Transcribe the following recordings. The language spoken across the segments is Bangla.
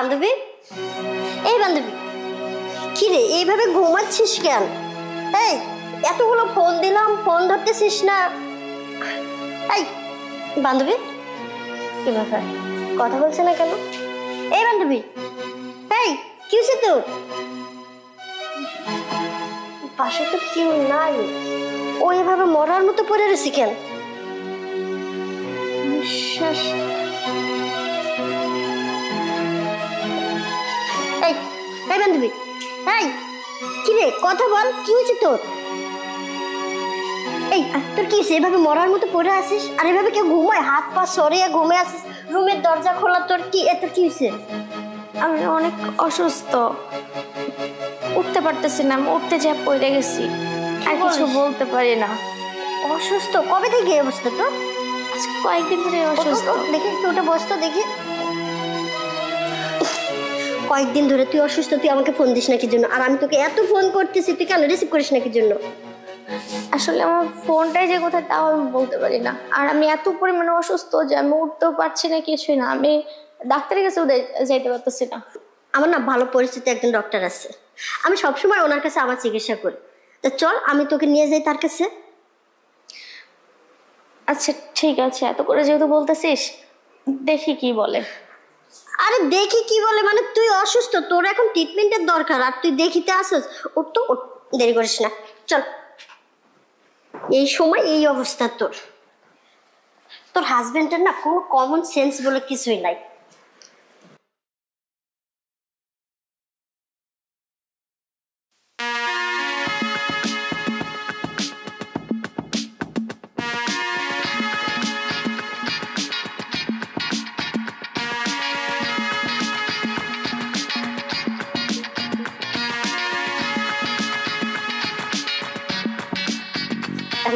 বান্ধবী, এই বান্ধবী, কি রে এইভাবে ঘুমাচ্ছিস কেন? এই এতগুলো ফোন দিলাম, ফোন ধরতেছিস না। এই বান্ধবী, কি ব্যাপার, কথা বলছে না কেন? এই বান্ধবী, এই কি হয়েছে তোর? পাশে তো কেউ নাই, ও এভাবে মরার মতো পড়ে রয়েছে কেন? নিঃশ্বাস। এই এই বান্ধবী, এই কি রে, কথা বল, কি হয়েছে তোর? এই তোর কি হয়েছে, এভাবে মরার মতো পড়ে আসিস? আর এভাবে কেউ ঘুমায়, হাত পা সরিয়ে ঘুমে আসিস, রুমের দরজা খোলা, তোর কি এত কি হয়েছে? আমি অনেক অসুস্থ, উঠতে পারতেছি না, আমি উঠতে যা পড়ে গেছি, আর কিছু বলতে পারি না। অসুস্থ কবে থেকে এই অবস্থা তোর? আজকে কয়েকদিন ধরে অসুস্থ। দেখি একটু ওটা বসতো দেখি। কয়েকদিন ধরে তুই অসুস্থ, তুই আমাকে ফোন দিস না কি জন্য? আর আমি তোকে এত ফোন করতেছি, তুই কেন রিসিভ করিস না কি জন্য? আসলে আমার ফোনটাই যে কোথায় তাও আমি বলতে পারি না। আর আমি এত পরিমাণে অসুস্থ যে আমি উঠতেও পারছি না, কিছুই না, আমি ডাক্তারের কাছেও যাইতে পারতেছি না। আমার না ভালো পরিস্থিতি একজন ডক্টর আছে, আমি সবসময় ওনার কাছে আমার চিকিৎসা করি। তা চল আমি তোকে নিয়ে যাই তার কাছে। আচ্ছা ঠিক আছে, এত করে যেহেতু বলতেছিস, দেখি কি বলে। আরে দেখি কি বলে মানে, তুই অসুস্থ, তোর এখন ট্রিটমেন্টের দরকার, আর তুই দেখিতে আসস? ওর তো দেরি করিস না, চল। এই সময় এই অবস্থা তোর, তোর হাজবেন্ডের না কোনো কমন সেন্স বলে কিছুই নাই।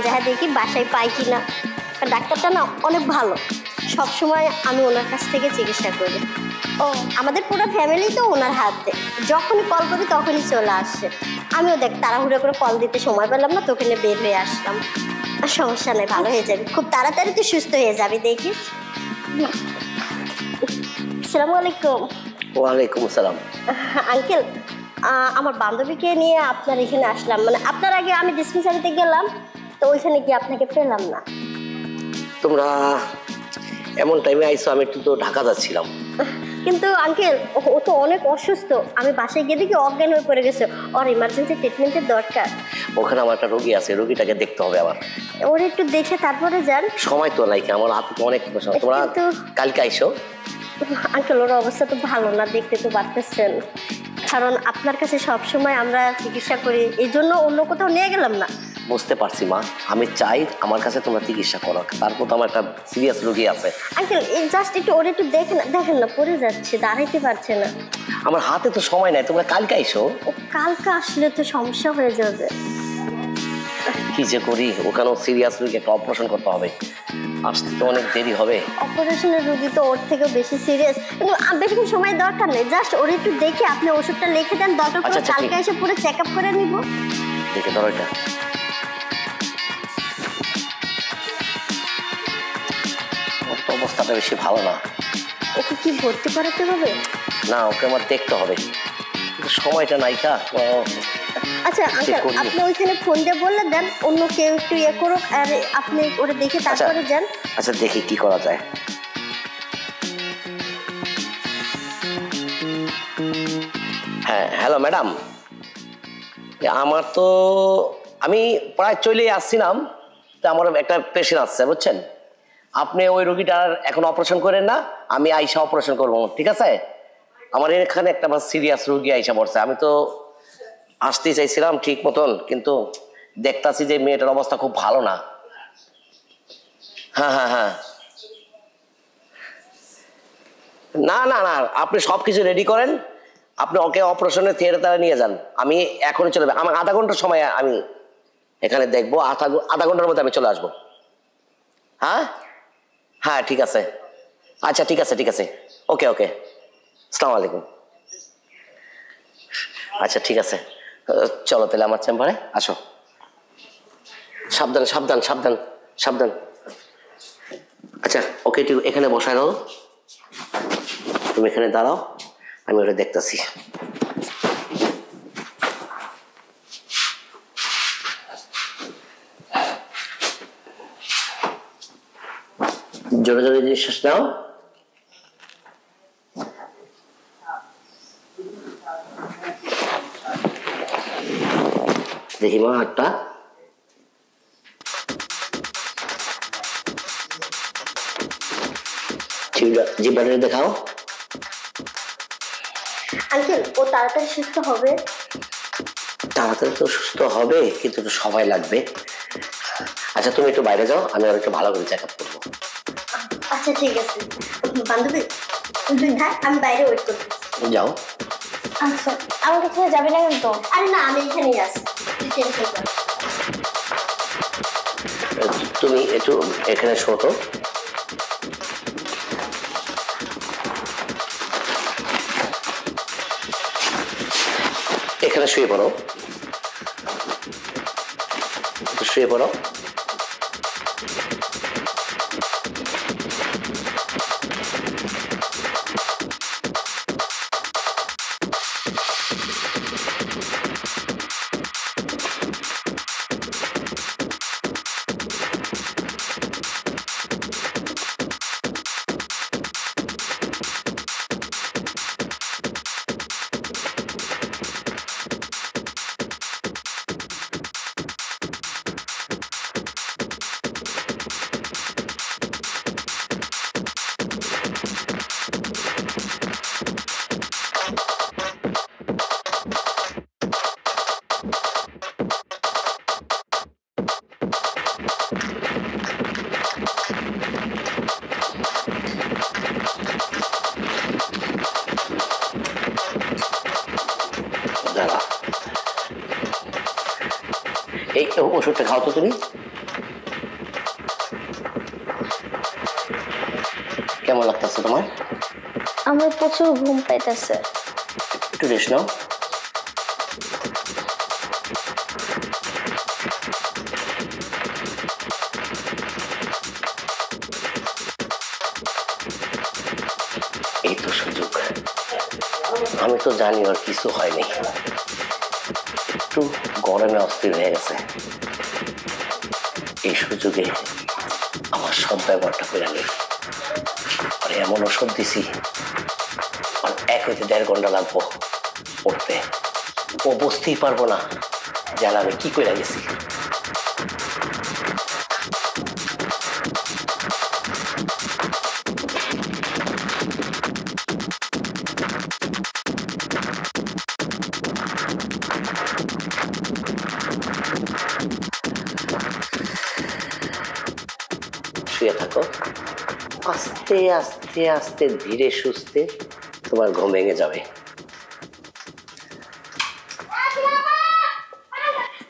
যা দেখি বাসায় পাই কিনা। ডাক্তারটা না অনেক ভালো, সবসময় আমি ওনার কাছ থেকে চিকিৎসা করি। ও আমাদের পুরো ফ্যামিলি তো ওনার হাতে, যখনই কল করি তখনই চলে আসে। আমিও দেখ তাড়াহুড়ো করে কল দিতে সময় পেলাম না, তোকে নিয়ে বের হয়ে আসলাম। আর সমস্যা নেই, ভালো হয়ে যাবে, খুব তাড়াতাড়ি তুই সুস্থ হয়ে যাবি দেখিস। আসসালামু আলাইকুম। ওয়ালাইকুম আসসালাম। আঙ্কেল, আমার বান্ধবীকে নিয়ে আপনার এখানে আসলাম, মানে আপনার আগে আমি ডিসপেন্সারিতে গেলাম, তো ওইখানে গিয়ে আপনাকে পেলাম না। তোমরা এমন টাইমে আইছো, আমি একটু তো ঢাকা যাচ্ছিলাম। কিন্তু আঙ্কেল ও তো অনেক অসুস্থ, আমি বাসায় গিয়ে দেখি অজ্ঞান হয়ে পড়ে গেছে, ওর ইমার্জেন্সি ট্রিটমেন্টের দরকার। ওখানে আমার একটা রোগী আছে, রোগীটাকে দেখতে হবে আমার। ওর একটু দেখে তারপরে যান। সময় তো নাই, আমার হাতে তো অনেক বসা। তোমরা কালকে আইসো। আঙ্কেল ওর অবস্থা তো ভালো না, দেখতে তো পারতেছেন, কারণ আপনার কাছে সবসময় আমরা চিকিৎসা করি, এই জন্য অন্য কোথাও নিয়ে গেলাম না। বুঝতে পারছি মা, আমি চাই আমার কাছে তোমরা চিকিৎসা করো, তারপর তো আমার একটা সিরিয়াস রোগী আছে। আঙ্কেল জাস্ট একটু ওর একটু দেখেন না, পড়ে যাচ্ছে, দাঁড়াইতে পারছে না। আমার হাতে তো সময় নাই, তোমরা কালকে আইসো। ও কালকে আসলে তো সমস্যা হয়ে যাবে। কি যে করি, ওখানেও সিরিয়াস রোগী, একটা অপারেশন করতে হবে, আসতে তো অনেক দেরি হবে। অপারেশনের রোগী তো ওর থেকেও বেশি সিরিয়াস, কিন্তু বেশিক্ষণ সময় দরকার নেই, জাস্ট ওর একটু দেখে আপনি ওষুধটা লিখে দেন, দরকার পড়লে কালকে এসে পুরো চেক আপ করে নিব। দেখে ধরো এটা। অবস্থাটা বেশি ভালো না। ওকে কি ভর্তি করাতে হবে? না, ওকে আমার দেখতে হবে, কিন্তু সময়টা নাই। আচ্ছা আঙ্কেল, আপনি ওইখানে ফোন দিয়ে বললে দেন, অন্য কেউ একটু ইয়ে করুক, আর আপনি ওরা দেখে তারপরে যান। আচ্ছা দেখি কি করা যায়। হ্যাঁ হ্যালো ম্যাডাম, আমার তো আমি প্রায় চলেই আসছিলাম, তো আমার একটা পেশেন্ট আসছে বুঝছেন। আপনি ওই রোগীটার এখন অপারেশন করেন না, আমি আইসা অপারেশন করবো, ঠিক আছে? আমার এখানে একটা সিরিয়াস রোগী আইসা পড়ছে, আমি তো আসতে চাইছিলাম ঠিক মতন, কিন্তু দেখতাছি যে মেয়েটার অবস্থা খুব ভালো না। হ্যাঁ হ্যাঁ হ্যাঁ, না না না, আপনি সব কিছু রেডি করেন, আপনি ওকে অপারেশনের থিয়েটারে নিয়ে যান, আমি এখনই চলে যাবো। আমার আধা ঘন্টার সময় আমি এখানে দেখবো, আধা ঘন্টার মধ্যে আমি চলে আসবো। হ্যাঁ হ্যাঁ ঠিক আছে, আচ্ছা ঠিক আছে ঠিক আছে, ওকে ওকে, আসসালামু আলাইকুম। আচ্ছা ঠিক আছে, চলো তাহলে আমার চেম্বারে আসো। সাবধান সাবধান সাবধান সাবধান। আচ্ছা ওকে, এখানে বসায় দাও, তুমি এখানে দাঁড়াও, আমি ওটা দেখতেছি। জোরে জোরে নিঃশ্বাস নাও। দেখি মা হাতটা। জিহ্বাটা দেখাও। আঙ্কেল ও তাড়াতাড়ি সুস্থ হবে? তাড়াতাড়ি তো সুস্থ হবে, কিন্তু একটু সময় লাগবে। আচ্ছা তুমি একটু বাইরে যাও, আমি আর একটু ভালো করে চেক আপ করবো। আচ্ছা ঠিক আছে বান্ধবী, তুই থাক, আমি বাইরে ওয়েট করতেছি। যাও। আচ্ছা আমাকে ছেড়ে যাবে না কিন্তু? আরে না, আমি এখানেই আছি, তুই টেনশন কর। তুমি একটু এখানে শো তো। এখানে শুয়ে পড়ো, শুয়ে পড়ো। দাঁড়া, এই ওষুধটা খাও তো তুমি। কেমন লাগতেছে তোমার? আমার প্রচুর ঘুম পাইতেছে। একটু রেস্ট নাও। এই তো সুযোগ, আমি তো জানি আর কিছু হয়নি, একটু গরমে অস্থির হয়ে গেছে। এই সুযোগে আমার সব ব্যবহারটা করে নিই। আর এমন ওষুধ দিছি, আর 1 হইতে 1.5 ঘন্টা লাগবো উঠতে। ও বুঝতেই পারবো না যে আমি কি করে গেছি। শুয়ে থাকো, আস্তে আস্তে আস্তে ধীরে সুস্থে তোমার ঘুম ভেঙে যাবে।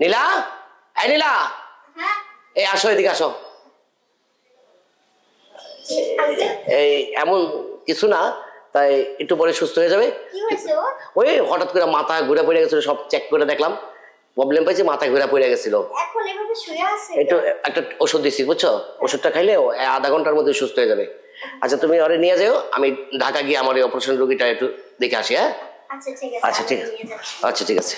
নীলা, এই নীলা, এই আসো, এদিকে আসো। এই এমন কিছু না, তাই একটু পরে সুস্থ হয়ে যাবে। কি হয়েছে ওর? ওই হঠাৎ করে মাথা ঘুরে পড়ে গেছিল, সব চেক করে দেখলাম, প্রবলেম পাইছে, মাথা ঘুরে পড়ে গেছিল। এখন এভাবে শুয়ে আছে? একটু একটা ওষুধ দিচ্ছি বুঝছো, ওষুধটা খাইলে আধা ঘন্টার মধ্যে সুস্থ হয়ে যাবে। আচ্ছা তুমি ওরে নিয়ে যাও, আমি ঢাকা গিয়ে আমার এই অপারেশন রোগীটা একটু দেখে আসি। হ্যাঁ আচ্ছা ঠিক আছে, আচ্ছা ঠিক আছে, আচ্ছা ঠিক আছে।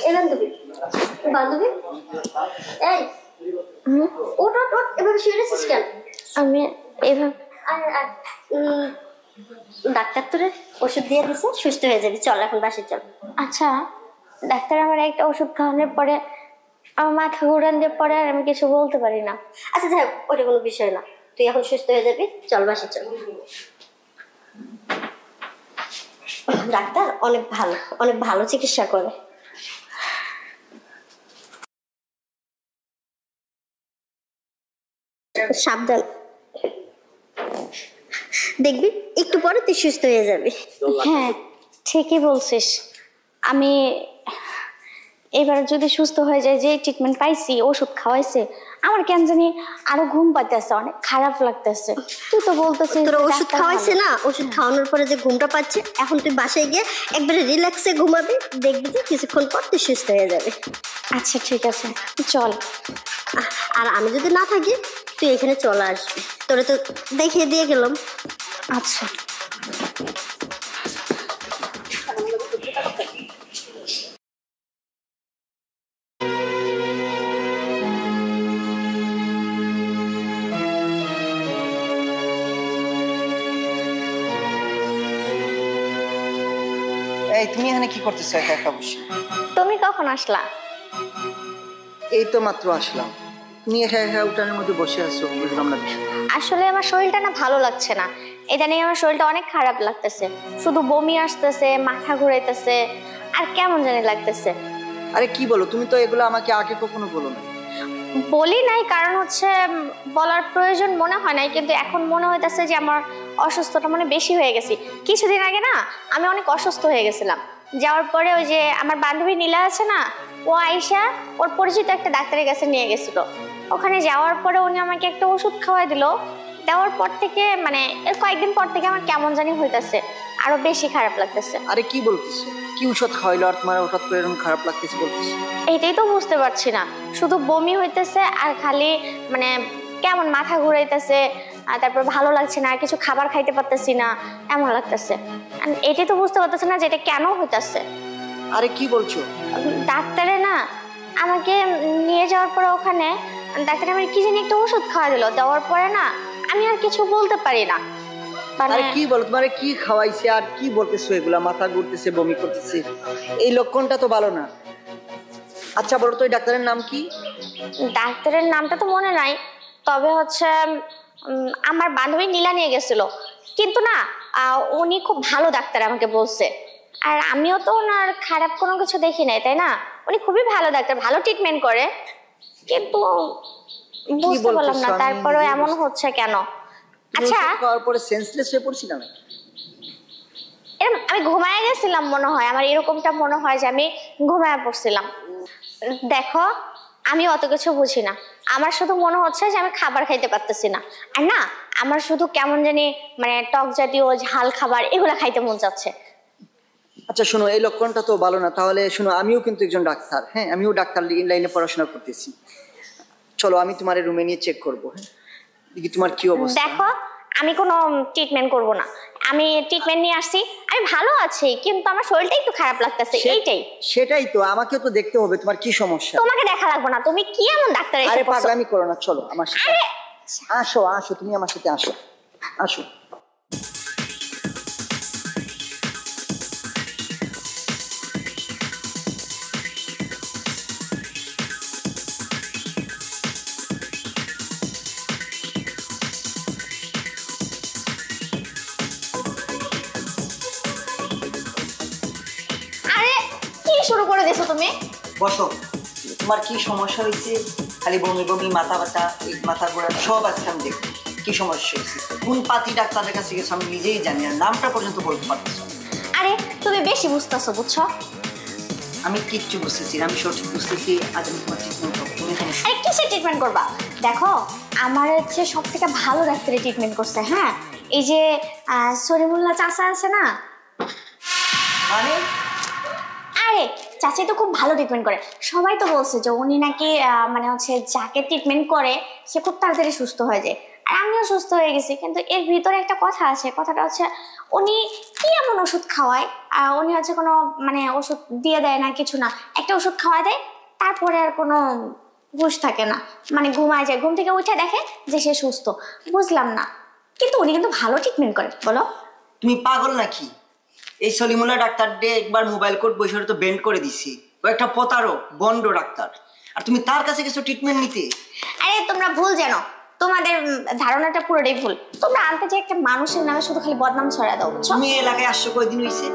এই বান্ধবী, বান্ধবী, এই ওট ওট ওট, এভাবে শুয়ে রেছিস কেন? আমি এভাবে ডাক্তার তোরে ওষুধ দিয়ে দিছে, সুস্থ হয়ে যাবি, চল এখন বাসে চল। আচ্ছা ডাক্তার আমার একটা ওষুধ খাওয়ানোর পরে আমার মাথা ঘুরান দিয়ে পরে আর আমি কিছু বলতে পারি না। আচ্ছা যাই হোক, ওটা কোনো বিষয় না, তুই এখন সুস্থ হয়ে যাবি, চল বাসে চল। ডাক্তার অনেক ভালো চিকিৎসা করে। সাবধান, দেখবি একটু পরে তুই সুস্থ হয়ে যাবি। হ্যাঁ ঠিকই বলছিস, আমি এবার যদি সুস্থ হয়ে যায়, যে ট্রিটমেন্ট পাইছি, ওষুধ খাওয়াইছে, আমার কেন জানি আরো ঘুম পাইতেছে, অনেক খারাপ লাগতেছে। তুই তো বলতেছিস তোর ওষুধ খাওয়াইছে না, ওষুধ খাওয়ানোর পরে যে ঘুমটা পাচ্ছে, এখন তুই বাসায় গিয়ে একবারে রিল্যাক্সে ঘুমাবি, দেখবি যে কিছুক্ষণ পর তুই সুস্থ হয়ে যাবে। আচ্ছা ঠিক আছে, চল। আর আমি যদি না থাকি তুই এখানে চলে আসবি, তোরে তো দেখিয়ে দিয়ে গেলাম। আচ্ছা। এই তুমি এখানে কি করতেছো একা একা বসে? তুমি কখন আসলা? এই তো মাত্র আসলাম। তুমি একা একা উঠানের মধ্যে বসে আছো, বুঝলাম না বিষয়। আসলে আমার শরীরটা না ভালো লাগছে না, ইদানিং আমার শরীরটা অনেক খারাপ লাগতেছে, শুধু বমি আসতেছে, মাথা ঘুরাইতেছে, আর কেমন জানি লাগতেছে। আরে কি বলো, তুমি তো এগুলো আমাকে আগে কখনো বলো না। বলি নাই, কারণ হচ্ছে বলার প্রয়োজন মনে হয় নাই, কিন্তু এখন মনে হইতেছে যে আমার অসুস্থতা মানে বেশি হয়ে গেছি। কিছুদিন আগে না আমি অনেক অসুস্থ হয়ে গেছিলাম, যাওয়ার পরে ওই যে আমার বান্ধবী নীলা আছে না, ও আয়শা ওর পরিচিত একটা ডাক্তারের কাছে নিয়ে গেছিল। ওখানে যাওয়ার পরে উনি আমাকে একটা ওষুধ খাওয়াই দিল, দেওয়ার পর থেকে মানে এর কয়েকদিন পর থেকে আমার কেমন জানি হইতেছে, আরো বেশি খারাপ লাগতেছে। আরে কি বলতেছো, কি ওষুধ খাওয়াইলো আর তোমার হঠাৎ করে এরকম খারাপ লাগতেছে বলতেছো? এইটাই তো বুঝতে পারছি না, শুধু বমি হইতেছে আর খালি মানে কেমন মাথা ঘুরাইতেছে, আর তারপর ভালো লাগছে না, কিছু খাবার খাইতে পারতেছি না, এমন লাগতেছে। এটাই তো বুঝতে পারতেছে না যে এটা কেন হইতেছে। আরে কি বলছো? ডাক্তারে না আমাকে নিয়ে যাওয়ার পরে ওখানে ডাক্তার আমার কি জানি একটা ওষুধ খাওয়া দিল, দেওয়ার পরে না আমি আর কিছু বলতে পারি না। আরে কি বলো, তোমার কি খাওয়াইছে আর কি বলতেছো এগুলা? মাথা ঘুরতেছে, বমি করতেছে, এই লক্ষণটা তো ভালো না। আচ্ছা বলো তো, এই ডাক্তারের নাম কি? ডাক্তারের নামটা তো মনে নাই, তবে হচ্ছে আমার বান্ধবী নীলা নিয়ে গেছিল, কিন্তু না উনি খুব ভালো ডাক্তার আমাকে বলছে, আর আমিও তো ওনার খারাপ কোনো কিছু দেখি নাই, তাই না? উনি খুবই ভালো ডাক্তার, ভালো ট্রিটমেন্ট করে, কিন্তু বুঝতে পারলাম না তারপরেও এমন হচ্ছে কেন। আচ্ছা খাওয়ার পরে সেন্সলেস হয়ে পড়ছিলাম, এরকম আমি ঘুমায় গেছিলাম মনে হয়, আমার এরকমটা মনে হয় যে আমি ঘুমায় পড়ছিলাম। দেখো আমি অত কিছু বুঝি না, আমার শুধু মনে হচ্ছে যে আমি খাবার খাইতে পারতেছি না, আর না আমার শুধু কেমন জানি মানে টক জাতীয় ঝাল খাবার এগুলা খাইতে মন যাচ্ছে। আচ্ছা শোনো, এই লক্ষণটা তো ভালো না। তাহলে শোনো, আমিও কিন্তু একজন ডাক্তার, হ্যাঁ আমিও ডাক্তার লাইনে পড়াশোনা করতেছি। চলো আমি তোমার রুমে নিয়ে চেক করবো, হ্যাঁ দেখি তোমার কি অবস্থা। দেখো আমি কোনো ট্রিটমেন্ট করব না, আমি ট্রিটমেন্ট নিয়ে আসছি, আমি ভালো আছি, কিন্তু আমার শরীরটা একটু খারাপ লাগতেছে, এইটাই। সেটাই তো, আমাকে তো দেখতে হবে তোমার কি সমস্যা। তোমাকে দেখা লাগবে না, তুমি কি এমন ডাক্তার এসে আরে পড়ছো? পাগলামি করো না, চলো আমার সাথে আসো, আসো তুমি আমার সাথে আসো, আসো। আরে কি শুরু করে দিছো তুমি? বসো, তোমার কি সমস্যা হয়েছে? খালি বমি বমি, মাথা ব্যথা, এই মাথা ঘোরা সব আজকে আমি দেখবো কি সমস্যা হয়েছে। কোন পাতি ডাক্তারের কাছে গেছো আমি নিজেই জানি, আর নামটা পর্যন্ত বলতে পারতেছো। আরে তুমি বেশি বুঝতেছো, বুঝছো? আমি কিচ্ছু বুঝতেছি না, আমি সঠিক বুঝতেছি। আজ আমি তোমার ট্রিটমেন্ট করবো, তুমি এখানে আরে কিসের ট্রিটমেন্ট করবা? দেখো আমার হচ্ছে সব থেকে ভালো ডাক্তারের ট্রিটমেন্ট করছে, হ্যাঁ এই যে সরিমুল্লাহ চাচা আছে না, মানে আরে চাচি তো খুব ভালো ট্রিটমেন্ট করে, সবাই তো বলছে যে উনি নাকি মানে হচ্ছে যাকে ট্রিটমেন্ট করে সে খুব তাড়াতাড়ি সুস্থ হয়ে যায়, আর আমিও সুস্থ হয়ে গেছি। কিন্তু এর ভিতরে একটা কথা আছে, কথাটা হচ্ছে উনি কি এমন ওষুধ খাওয়ায়, উনি হচ্ছে কোনো মানে ওষুধ দিয়ে দেয় না, কিছু না, একটা ওষুধ খাওয়ায় দেয়, তারপরে আর কোনো হুঁশ থাকে না, মানে ঘুমায় যায়, ঘুম থেকে উঠে দেখে যে সে সুস্থ। বুঝলাম না, কিন্তু উনি কিন্তু ভালো ট্রিটমেন্ট করে। বলো তুমি পাগল নাকি? এই সলিমুল্লাহ ডাক্তার ডে একবার মোবাইল কোড বৈশারে তো বেন্ড করে দিছি, ও একটা প্রতারক বন্ড ডাক্তার, আর তুমি তার কাছে কিছু ট্রিটমেন্ট নিতে। আরে তোমরা ভুল জানো, তোমাদের ধারণাটা পুরোটাই ভুল। তোমরা আনতে যে একটা মানুষের নামে শুধু খালি বদনাম ছড়া দাও, বুঝছো? তুমি এলাকায় আসছো কয়দিন হয়েছে?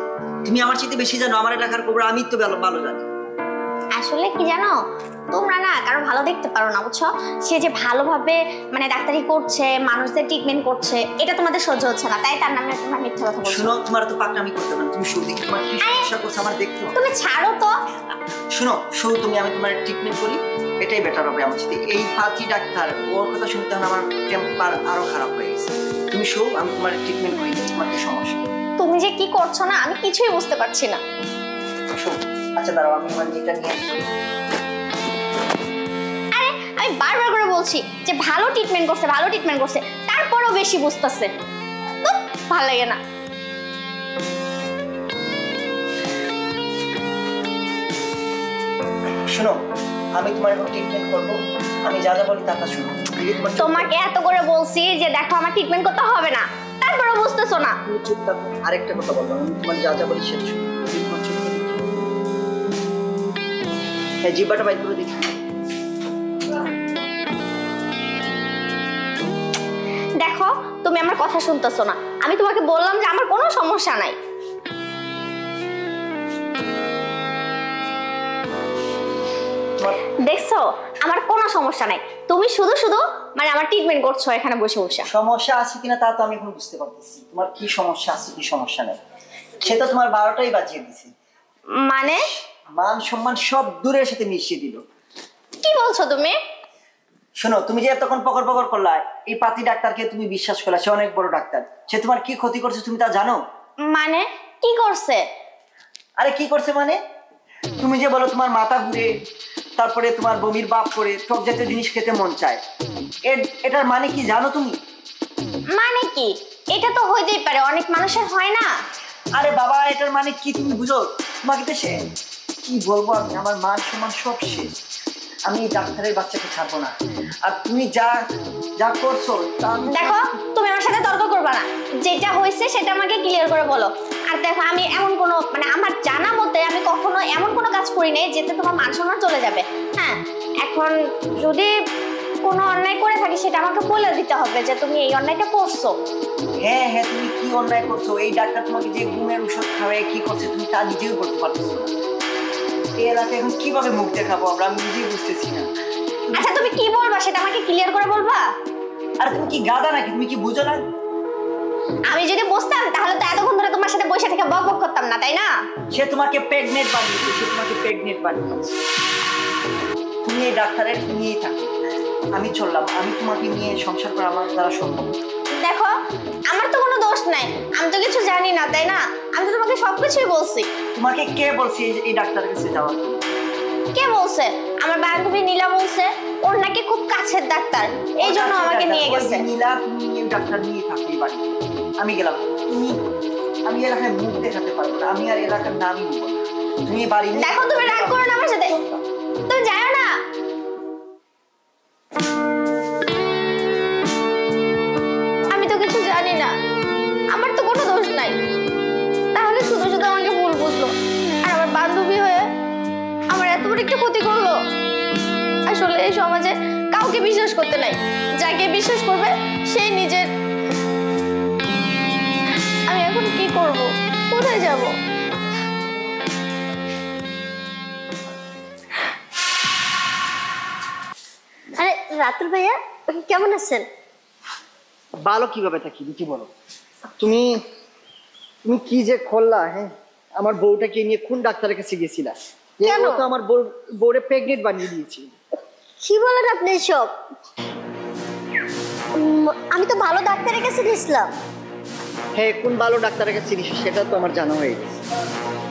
তুমি আমার চাইতে বেশি জানো আমার এলাকার খবর, আমি তো ভালো জানি। আসলে কি জানো, তোমরা না কারো ভালো দেখতে পারো না, বুঝছো? সে যে ভালোভাবে মানে ডাক্তারি করছে, মানুষদের ট্রিটমেন্ট করছে, এটা তোমাদের সহ্য হচ্ছে না, তাই তার নামে তোমরা মিথ্যা কথা বলছো। শুনো, তোমার তো পাকনামি করতে হবে না, তুমি শুধু দেখি তোমার কি সমস্যা করছে আমার দেখতে হবে। তুমি ছাড়ো তো। শুনো, শুধু আমি তোমার ট্রিটমেন্ট করি, এটাই বেটার হবে আমার সাথে। এই পাতি ডাক্তার ওর কথা শুনতে আমার টেম্পার আরো খারাপ হয়ে গেছে। তুমি শো, আমি তোমার ট্রিটমেন্ট করে দিচ্ছি, তোমার কি সমস্যা? তুমি যে কি করছো না আমি কিছুই বুঝতে পারছি না। শো, আচ্ছা দাঁড়াও, আমি আমার এটা নিয়ে আসি। আরে আমি বারবার করে বলছি যে ভালো ট্রিটমেন্ট করছে, ভালো ট্রিটমেন্ট করছে, তারপরও বেশি বুঝতেছে। ভালো লাগে না। শোনো, আমি তোমার এখন ট্রিটমেন্ট করবো, আমি যা যা বলি তা শুনো। তোমাকে এত করে বলছি যে দেখো আমার ট্রিটমেন্ট করতে হবে না, তারপরও বুঝতেছো না। তুমি চুপ থাকো, আরেকটা কথা বলবো, আমি তোমার যা যা বলি সেটা শুনো। হ্যাঁ, জিব্বাটা বাইর করে দিচ্ছি। দেখো তুমি আমার কথা শুনতেছো না। আমি তোমাকে বললাম যে আমার কোনো সমস্যা নাই। দেখছো আমার কোনো সমস্যা নাই, তুমি শুধু শুধু মানে আমার ট্রিটমেন্ট করছো এখানে বসে বসে। সমস্যা আছে কিনা তা তো আমি এখন বুঝতে পারতেছি, তোমার কি সমস্যা আছে কি সমস্যা নেই সেটা তোমার 12টাই বাজিয়ে দিছে। মানে মান সম্মান সব দূরের সাথে মিশিয়ে দিল। কি বলছো তুমি? শোনো, তুমি যে এতক্ষণ পকর পকর করলা, এই পাতি ডাক্তারকে তুমি বিশ্বাস করলা, সে অনেক বড় ডাক্তার, সে তোমার কি ক্ষতি করছে তুমি তা জানো? মানে কি করছে? আরে কি করছে মানে, তুমি যে বলো তোমার মাথা ঘুরে, তারপরে তোমার বমির বাপ করে, সব জাতীয় জিনিস খেতে মন চায়, এটার মানে কি জানো তুমি? মানে কি? এটা তো হইতেই পারে, অনেক মানুষের হয় না। আরে বাবা, এটার মানে কি তুমি বুঝো? তোমাকে তো সে কি বলবো আমি, আমার মান সম্মান সব শেষ। আমি ডাক্তারের বাচ্চাকে ছাড়বো না। আর তুমি যা যা করছো দেখো, তুমি আমার সাথে তর্ক করবে না, যেটা হয়েছে সেটা আমাকে ক্লিয়ার করে বলো। আর দেখো, আমি এমন কোনো মানে আমার জানা মতে আমি কখনো এমন কোনো কাজ করি নাই যেতে তোমার মান সম্মান চলে যাবে। হ্যাঁ, এখন যদি কোনো অন্যায় করে থাকি সেটা আমাকে বলে দিতে হবে যে তুমি এই অন্যায়টা করছো। হ্যাঁ হ্যাঁ, তুমি কি অন্যায় করছো? এই ডাক্তার তোমাকে যে ঘুমের ওষুধ খাওয়ায় কি করছে তুমি তা নিজেও করতে পারতেছো না। এই এলাকায় এখন কিভাবে মুখ দেখাবো আমরা, আমি নিজেই বুঝতেছি না। আচ্ছা তুমি কি বলবা সেটা আমাকে ক্লিয়ার করে বলবা। আর তুমি কি গাধা নাকি? তুমি কি বুঝো না? আমি যদি বুঝতাম তাহলে তো এতক্ষণ ধরে তোমার সাথে বসে থেকে বক বক করতাম না, তাই না? সে তোমাকে প্রেগনেন্ট বানিয়েছে, সে তোমাকে প্রেগনেন্ট বানিয়েছে। তুমি এই ডাক্তারের নিয়েই থাকো, আমি চললাম। আমি তোমাকে নিয়ে সংসার করা আমার দ্বারা সম্ভব। দেখো, আমার তো কোনো দোষ নাই, আমি তো কিছু জানি না, তাই না? আমি তো তোমাকে সবকিছুই বলছি। তোমাকে কে বলছে এই ডাক্তারের কাছে যাওয়ার? কে বলছে? আমার বান্ধবী নীলা বলছে, ওর নাকি খুব কাছের ডাক্তার, এই জন্য আমাকে নিয়ে গেছে। নীলা, তুমি এই ডাক্তার নিয়ে থাকতেই পারি, আমি গেলাম। আমি এলাকায় মুখ দেখাতে পারবো না, আমি আর এলাকার নামই নিব না। তুমি বাড়ি দেখো, তুমি রাগ করো না আমার সাথে, তুমি যাও না। আমি তো কিছু জানি না, আমার তো কোনো দোষ নাই, তাহলে শুধু শুধু আমাকে ভুল বুঝলো আর আমার বান্ধবী হয়ে আমার এত বড় একটা ক্ষতি করলো। আসলে এই সমাজে কাউকে বিশ্বাস করতে নাই, যাকে বিশ্বাস করবে সেই নিজের। আমি এখন কি করব? কোথায় যাব? আরে রাতুল ভাইয়া, কেমন আছেন? ভালো কিভাবে থাকি কি বলো? তুমি তুমি কি যে করলা? হ্যাঁ, আমার বউটাকে নিয়ে কোন ডাক্তারের কাছে গেছিলা? কেন? ও তো আমার বউরে প্রেগনেন্ট বানিয়ে দিয়েছি। কি বলেন আপনি সব? আমি তো ভালো ডাক্তারের কাছে গেছিলাম। হ্যাঁ, কোন ভালো ডাক্তারের কাছে গেছি সেটা তো আমার জানা হয়ে গেছে।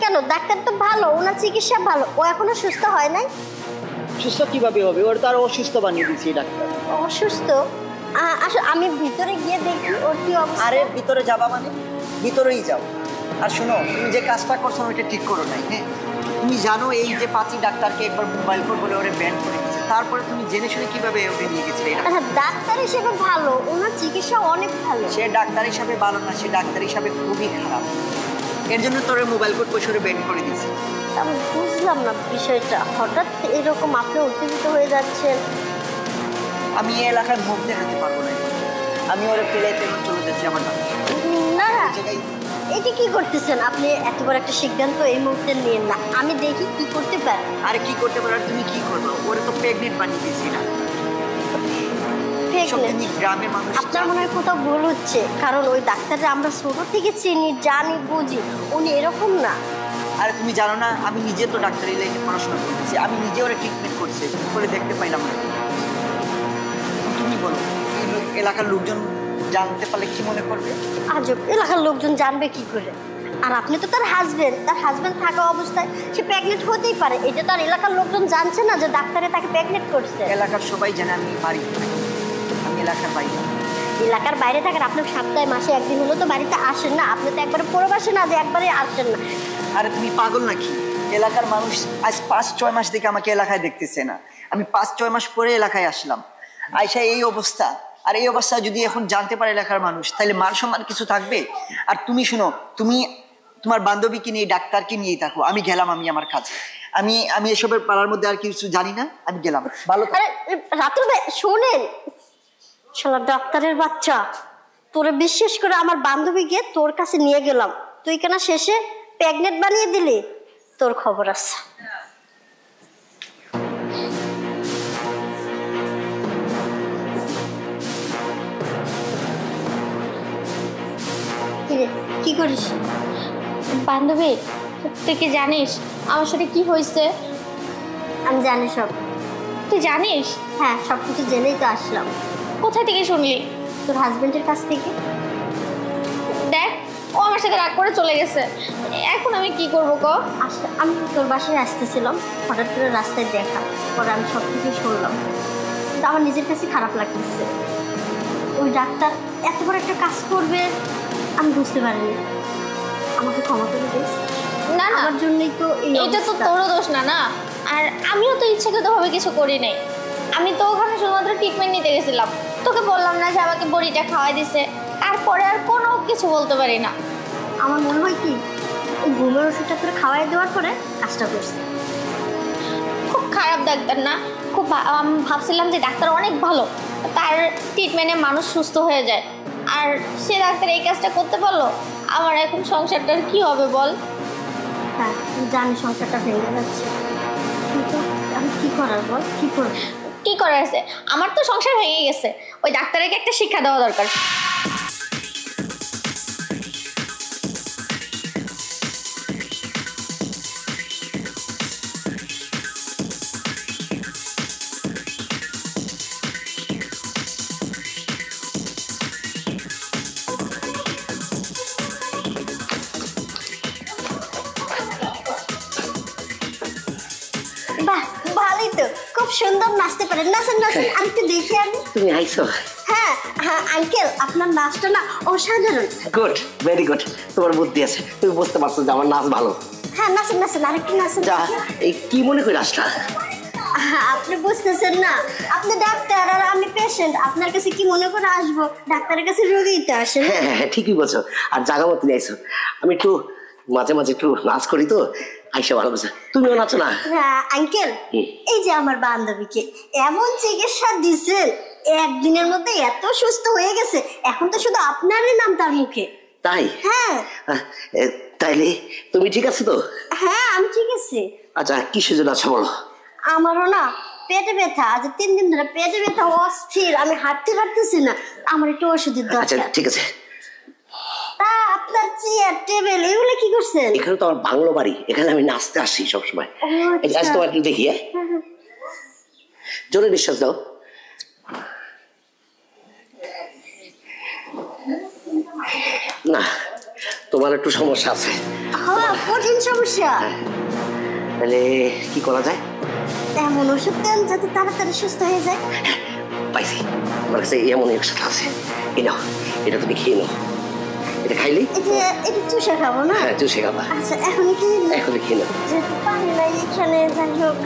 কেন? ডাক্তার তো ভালো, ওনার চিকিৎসা ভালো, ও এখনো সুস্থ হয় নাই। সুস্থ কিভাবে হবে? ওর তো আরো অসুস্থ বানিয়ে দিয়েছি এই ডাক্তার। অসুস্থ? আসলে আমি ভিতরে গিয়ে দেখি ওর কি অবস্থা। আরে ভিতরে যাবা মানে ভিতরেই যাও। আর শোনো, তুমি যে কাজটা করছো ওইটা ঠিক করো নাই। হ্যাঁ, তুমি জানো এই যে পাতি ডাক্তারকে একবার মোবাইল ফোন বলে ওরে ব্যান করে দিয়েছে, তারপরে তুমি জেনে শুনে কিভাবে ওকে নিয়ে গেছিলে? ডাক্তার হিসেবে ভালো, ওনার চিকিৎসা অনেক ভালো। সে ডাক্তার হিসাবে ভালো না, সে ডাক্তার হিসাবে খুবই খারাপ। এর জন্য তোরে মোবাইল কোড পয়সা ব্যান করে দিয়েছে। আমি বুঝলাম না বিষয়টা, হঠাৎ এরকম আপনি উত্তেজিত হয়ে যাচ্ছেন। আমি এই এলাকায় মুখ দেখাতে পারবো না, আমি ওরে ফেলে চলে যাচ্ছি আমার বাড়ি। না না, জায়গায় এটা কি করতেছেন আপনি? এত বড় একটা সিদ্ধান্ত এই মুহূর্তে নিয়েন না, আমি দেখি কি করতে পারি। আরে কি করতে পারো? আর তুমি কি করবো? ওরে তো প্রেগনেন্ট বানিয়ে দিয়েছি না। গ্রামের মানুষ আপনার মনে হয় কোথাও ভুল হচ্ছে, কারণ ওই ডাক্তাররা আমরা ছোট থেকে চিনি, জানি, বুঝি, উনি এরকম না। আরে তুমি জানো না, আমি নিজে তো ডাক্তারি লাইনে পড়াশোনা করতেছি, আমি নিজে ওরা ট্রিটমেন্ট করছি, বলে দেখতে পাইলাম না। তুমি বলো, এলাকার লোকজন জানতে পারলে কি মনে করবে? আজব, এলাকার লোকজন জানবে কি করে? আর আপনি তো তার হাজবেন্ড থাকা অবস্থায় সে প্রেগনেন্ট হতেই পারে। এটা তো আর এলাকার লোকজন জানছে না যে ডাক্তারে তাকে প্রেগনেন্ট করছে। এলাকার সবাই জানে আমি বাড়িতে থাকি, আমি এলাকার বাইরে। এলাকার বাইরে থাকেন, আপনি সপ্তাহে মাসে একদিন হলো তো বাড়িতে আসেন না? আপনি তো একবারে প্রবাসী না যে একবারে আসেন না। আরে তুমি পাগল নাকি? এলাকার মানুষ আজ 5-6 মাস থেকে আমাকে এলাকায় দেখতেছে না। আমি 5-6 মাস পরে এলাকায় আসলাম, আয়সা এই অবস্থা। আর এই অবস্থা যদি এখন জানতে পারে এলাকার মানুষ, তাহলে মান সম্মান কিছু থাকবে? আর তুমি শুনো, তুমি তোমার বান্ধবীকে নিয়ে ডাক্তারকে নিয়েই থাকো, আমি গেলাম, আমি আমার কাজ। আমি এসবের পাড়ার মধ্যে আর কিছু জানি না, আমি গেলাম। ভালো আরে রাতুল ভাই শোনেন, শালা ডাক্তারের বাচ্চা, তোরে বিশ্বাস করে আমার বান্ধবীকে তোর কাছে নিয়ে গেলাম, তুই কেন শেষে প্রেগনেন্ট বানিয়ে দিলি? তোর খবর আছে। কি করিস? বান্ধবী, তুই কি জানিস আমার সাথে কি হয়েছে? আমি জানি সব। তুই জানিস? হ্যাঁ, সবকিছু জেনেই তো আসলাম। কোথায় থেকে শুনলি? তোর হাজবেন্ডের কাছ থেকে। দেখ, ও আমার সাথে রাগ করে চলে গেছে, এখন আমি কি করবো ক? আসলে আমি তোর বাসায় আসতেছিলাম, হঠাৎ করে রাস্তায় দেখা, পরে আমি সব কিছু শুনলাম, কিন্তু আমার নিজের কাছে খারাপ লাগতেছে। ওই ডাক্তার এত বড় একটা কাজ করবে আমি বুঝতে পারিনি। আমাকে ক্ষমা করে দিস। না না, আমার জন্যই তো এটা তো তোরও দোষ না। না, আর আমিও তো ইচ্ছাকৃতভাবে কিছু করি নাই। আমি তো ওখানে শুধুমাত্র ট্রিটমেন্ট নিতে গেছিলাম। তোকে বললাম না যে আমাকে বড়িটা খাওয়াই দিছে, তারপরে আর কোনো কিছু বলতে পারি না। আমার মনে হয় কি ওই ঘুমের ওষুধটা করে খাওয়াই দেওয়ার পরে কাজটা করছে। খুব খারাপ ডাক্তার না? খুব ভাবছিলাম যে ডাক্তার অনেক ভালো, তার ট্রিটমেন্টে মানুষ সুস্থ হয়ে যায়, আর সে ডাক্তার এই কাজটা করতে পারলো। আমার এখন সংসারটার কি হবে বল? হ্যাঁ, জানি সংসারটা ভেঙে যাচ্ছে, কিন্তু আমি কি করার বল? কি করার আছে? আমার তো সংসার ভেঙে গেছে, ওই ডাক্তারকে একটা শিক্ষা দেওয়া দরকার। বাহ, ভালোই তো, খুব সুন্দর নাচতে পারেন। নাচেন নাচেন, আমি একটু দেখি। আমি তুমি আইছো? হ্যাঁ হ্যাঁ আঙ্কেল, আপনার নাচটা না অসাধারণ। Good, very good. তোমার বুদ্ধি আছে, তুমি বুঝতে পারছো যে আমার নাচ ভালো। হ্যাঁ নাচেন নাচেন, আরেকটু নাচেন। যা, এই কি মনে করে আসলা? আপনি বুঝতেছেন না, আপনি ডাক্তার আর আমি পেশেন্ট, আপনার কাছে কি মনে করে আসবো? ডাক্তারের কাছে রোগী তো আসে। হ্যাঁ হ্যাঁ, ঠিকই বলছো। আর জায়গা মতো আইছো। আমি একটু মাঝে মাঝে একটু নাচ করি তো, আইসা ভালো বলছে। তুমিও নাচো না? হ্যাঁ আঙ্কেল, এই যে আমার বান্ধবীকে এমন চিকিৎসা দিছেন, একদিনের মধ্যে এত সুস্থ হয়ে গেছে, এখন তো শুধু আপনারই নাম তার মুখে। তাই? হ্যাঁ তাইলে তুমি ঠিক আছে তো? হ্যাঁ আমি ঠিক আছি। আচ্ছা, কিসের জন্য আছো বলো? আমারও না পেটে ব্যথা, আজ 3 দিন ধরে পেটে ব্যথা অস্থির, আমি হাঁটতে পারতেছি না, আমার একটু ওষুধের আচ্ছা দরকার। ঠিক আছে। তা আপনার চেয়ার টেবিল এগুলো কি করছেন? এখানে তো আমার বাংলো বাড়ি, এখানে আমি নাচতে আসি সবসময়। আচ্ছা। আজ তোমার একটু দেখি। হ্যাঁ, জোরে নিঃশ্বাস দাও। না, তোমার একটু সমস্যা আছে। হ্যাঁ, কঠিন সমস্যা। তাহলে কি করা যায়? এমন ওষুধ দেন যাতে তাড়াতাড়ি সুস্থ হয়ে যায়। পাইছি, আমার কাছে এমন ওষুধ আছে। এই নাও, এটা তুমি খেয়ে নাও। এটা খাইলেই এটা চুষে খাবো না? হ্যাঁ, চুষে খাবা। আচ্ছা এখন কি? এখন খেয়ে নাও। যেহেতু পানি নাই এখানে, যাই হোক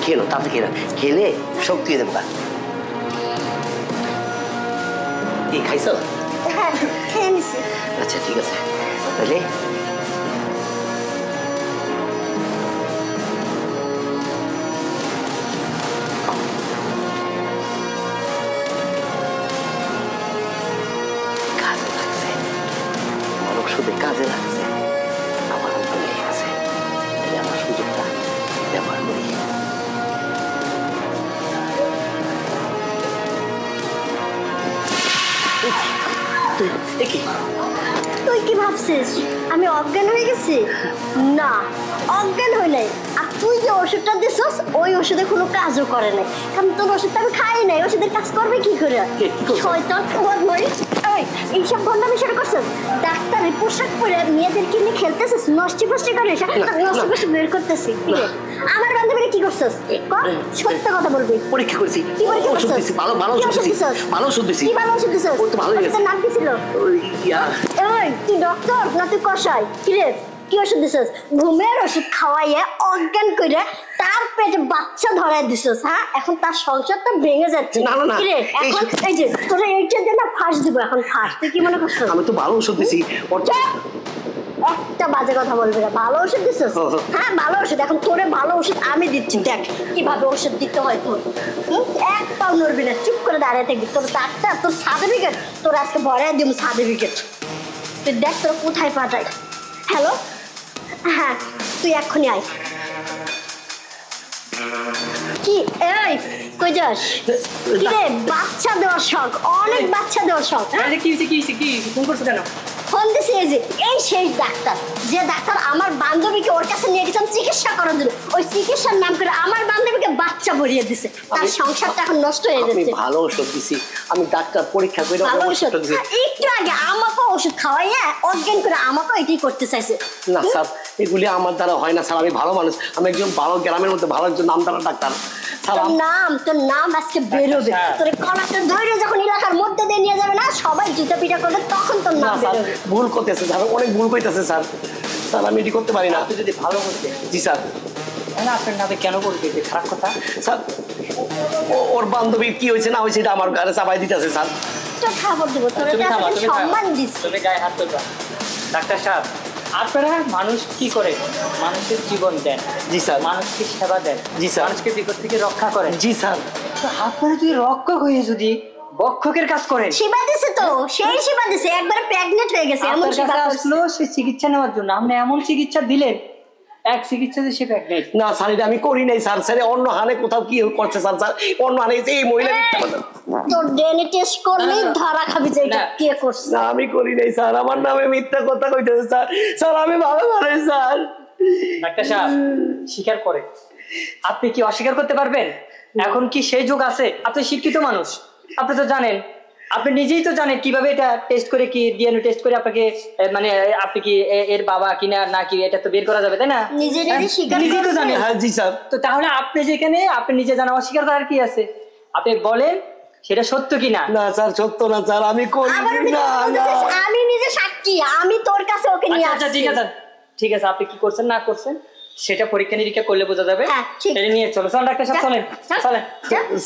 খেয়ে নাও, তাতে খেয়ে নাও। খেলে শক্তি হয়ে যাবে। কি খাইছো? হ্যাঁ খেয়ে নিছি। আচ্ছা ঠিক আছে, তাহলে কাজে লাগছে, আমার ওষুধে কাজে লাগছে, আমার ভালো লেগেছে। তাহলে আমার সুযোগটা ব্যবহার করি। দেখি তুই কি ভাবছিস আমি অজ্ঞান হয়ে গেছি? না, অজ্ঞান হই নাই। আর তুই যে ওষুধটা দিছিস ওই ওষুধে কোনো কাজও করে নাই, কারণ তোর ওষুধটা আমি খাই নাই। ওষুধের কাজ করবে কি করে? শয়তান বদমাইশ। এই এইসব গন্ডামি শুরু করছিস? ডাক্তারের পোশাক পরে মেয়েদেরকে নিয়ে খেলতেছিস, নষ্টি ফষ্টি করে নষ্টি ফষ্টি বের করতেছি। কি রে, আমার বান্ধবীরা কি করছিস? সত্য কথা বলবি। পরীক্ষা করেছি, কি পরীক্ষা ওষুধ করছিস? দিছি, ভালো ভালো কি ওষুধ ওষুধ দিছি, দিছিস? ভালো ওষুধ দিছি। কি ভালো ওষুধ দিছিস? ওই তো ভালোই ওষুধের নাম কি ছিল? ওই ইয়া, এই তুই ডক্টর না তুই কষাই? কি রে, কি ওষুধ দিছিস? ঘুমের ওষুধ খাওয়াইয়ে অজ্ঞান করে তার পেটে বাচ্চা ধরাই দিছিস। হ্যাঁ, এখন তার সংসারটা ভেঙে যাচ্ছে। না, না, না। কি রে, এখন এই যে তোরা এইটা দিয়ে না ফাঁস দিব, এখন ফাঁস। তুই কি মনে করছিস? আমি তো ভালো ওষুধ দিছি। একটা বাজে কথা বলবি না। ভালো ওষুধ দিছিস? হ্যাঁ ভালো ওষুধ। এখন তোরে ভালো ওষুধ আমি দিচ্ছি, দেখ কিভাবে ওষুধ দিতে হয় তোর। এক পাও নড়বি না, চুপ করে দাঁড়িয়ে থাকবি। তোর ডাক্তার, তোর সার্টিফিকেট তোর আজকে ভরাই দিব সার্টিফিকেট। তুই দেখ তোর কোথায় পাঠাই। হ্যালো, হ্যাঁ তুই এক্ষুনি আয়। কি এই কই যাস? কি রে, বাচ্চা দেওয়ার শখ, অনেক বাচ্চা দেওয়ার শখ। হ্যাঁ? কি ফোন করছো কেন? ফোন দিছি এই যে এই সেই ডাক্তার, যে ডাক্তার আমার বান্ধবীকে ওর কাছে নিয়ে গেছিলাম চিকিৎসা করার জন্য, ওই চিকিৎসার নাম করে আমার বান্ধবীকে বাচ্চা ভরিয়ে দিছে। তার সংসারটা এখন নষ্ট হয়ে আমি যাচ্ছে। ভালো ওষুধ দিছি, আমি ডাক্তার পরীক্ষা করে ভালো ওষুধ ওষুধ দিছি। একটু আগে আমাকে ওষুধ খাওয়াইয়া অজ্ঞান করে আমাকে এটাই করতে চাইছে। না স্যার, এগুলি আমার দ্বারা হয় না স্যার। আমি ভালো মানুষ, আমি একজন ভালো গ্রামের মধ্যে ভালো একজন নামদারা ডাক্তার স্যার। তোর নাম আজকে বেরোবে। তোর কলাটা ধরে যখন এলাকার মধ্যে দিয়ে নিয়ে যাবে না, সবাই জুতা পিটা করবে, তখন তোর না নাম স্যার, বেরোবে। ভুল করতেছে স্যার, অনেক ভুল করতেছে স্যার। স্যার আমি এটি করতে পারি না। আপনি যদি ভালো করতে, জি স্যার। না আপনার নামে কেন বলবে যে খারাপ কথা? স্যার ওর বান্ধবীর কি হয়েছে না হয়েছে এটা আমার গাড়ি চাপাই দিতেছে স্যার। তোর খবর দিব, তোর তুমি থামো, একটা তুমি থামো। সম্মান দিস। তুমি গায়ে হাত তুলবা। ডাক্তার সাহেব, আপনারা মানুষ কি করে? মানুষের জীবন দেন। জি স্যার। মানুষকে সেবা দেন। জি স্যার। মানুষকে বিপদ থেকে রক্ষা করেন। জি স্যার। তো আপনারা যদি রক্ষক হয়ে যদি বক্ষকের কাজ করেন, সেবা দিছে তো, সেই সেবা দিছে, একবারে প্রেগনেন্ট হয়ে গেছে এমন আপনার সেবা কাছে করছে। আসলো সে চিকিৎসা নেওয়ার জন্য, আপনি এমন চিকিৎসা দিলেন, এক চিকিৎসাতে সে প্রেগনেন্ট। না স্যার, এটা আমি করি নাই স্যার। স্যার অন্য হানে কোথাও কি করছে স্যার? স্যার অন্য হানে এই মহিলা মিথ্যা কথা। তোর ডিএনএ টেস্ট করলেই না, না, ধরা খাবি যে এটা না। কে করছে। না আমি করি নাই স্যার, আমার নামে মিথ্যা কথা কইতেছে স্যার। স্যার আমি ভালো মানুষ স্যার। ডাক্তার সাহেব স্বীকার করে, আপনি কি অস্বীকার করতে পারবেন? এখন কি সেই যুগ আছে? আপনি শিক্ষিত মানুষ, আপনি তো জানেন, আপনি নিজেই তো জানেন কিভাবে এটা টেস্ট করে, কি ডিএনএ টেস্ট করে আপনাকে মানে আপনি কি এর বাবা কিনা নাকি এটা তো বের করা যাবে, তাই না? নিজে হ্যাঁ, স্বীকার নিজেই তো করছে। জানেন। হ্যাঁ জি স্যার। তো তাহলে আপনি যেখানে আপনি নিজে জানা, অস্বীকার করার কি আছে? আপনি বলেন সেটা সত্য কিনা। না স্যার, সত্য না স্যার, আমি করি আবার না। বলতেছিস, আমি নিজে সাক্ষী, আমি তোর কাছে ওকে নিয়ে আচ্ছা আসছি। ঠিক আছে, ঠিক আছে, আপনি কি করছেন না করছেন সেটা পরীক্ষা নিরীক্ষা করলে বোঝা যাবে। হ্যাঁ, ঠিক। এটা নিয়ে চলো, চল ডাক্তার সাহেব, চলেন চলেন।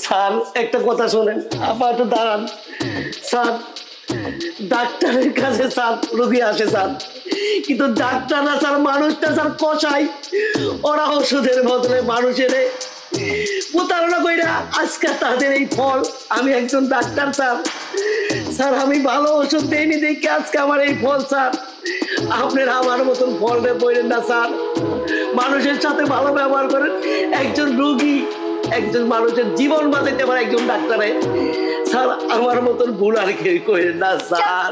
স্যার একটা কথা শোনেন, আপাতত দাঁড়ান স্যার। ডাক্তারের কাছে স্যার রোগী আসে স্যার, কিন্তু ডাক্তাররা স্যার মানুষটা স্যার কষাই। ওরা ওষুধের বদলে মানুষের প্রতারণা কইরা আজকে তাদের এই ফল। আমি একজন ডাক্তার স্যার। স্যার আমি ভালো ওষুধ দেইনি দেখে আজকে আমার এই ফল স্যার। আপনারা আমার মতন ফলটা বইলেন না স্যার। মানুষের সাথে ভালো ব্যবহার করেন। একজন রোগী, একজন মানুষের জীবন বাঁচাইতে পারে একজন ডাক্তারে। স্যার আমার মতন ভুল আর কেউ করেন না স্যার।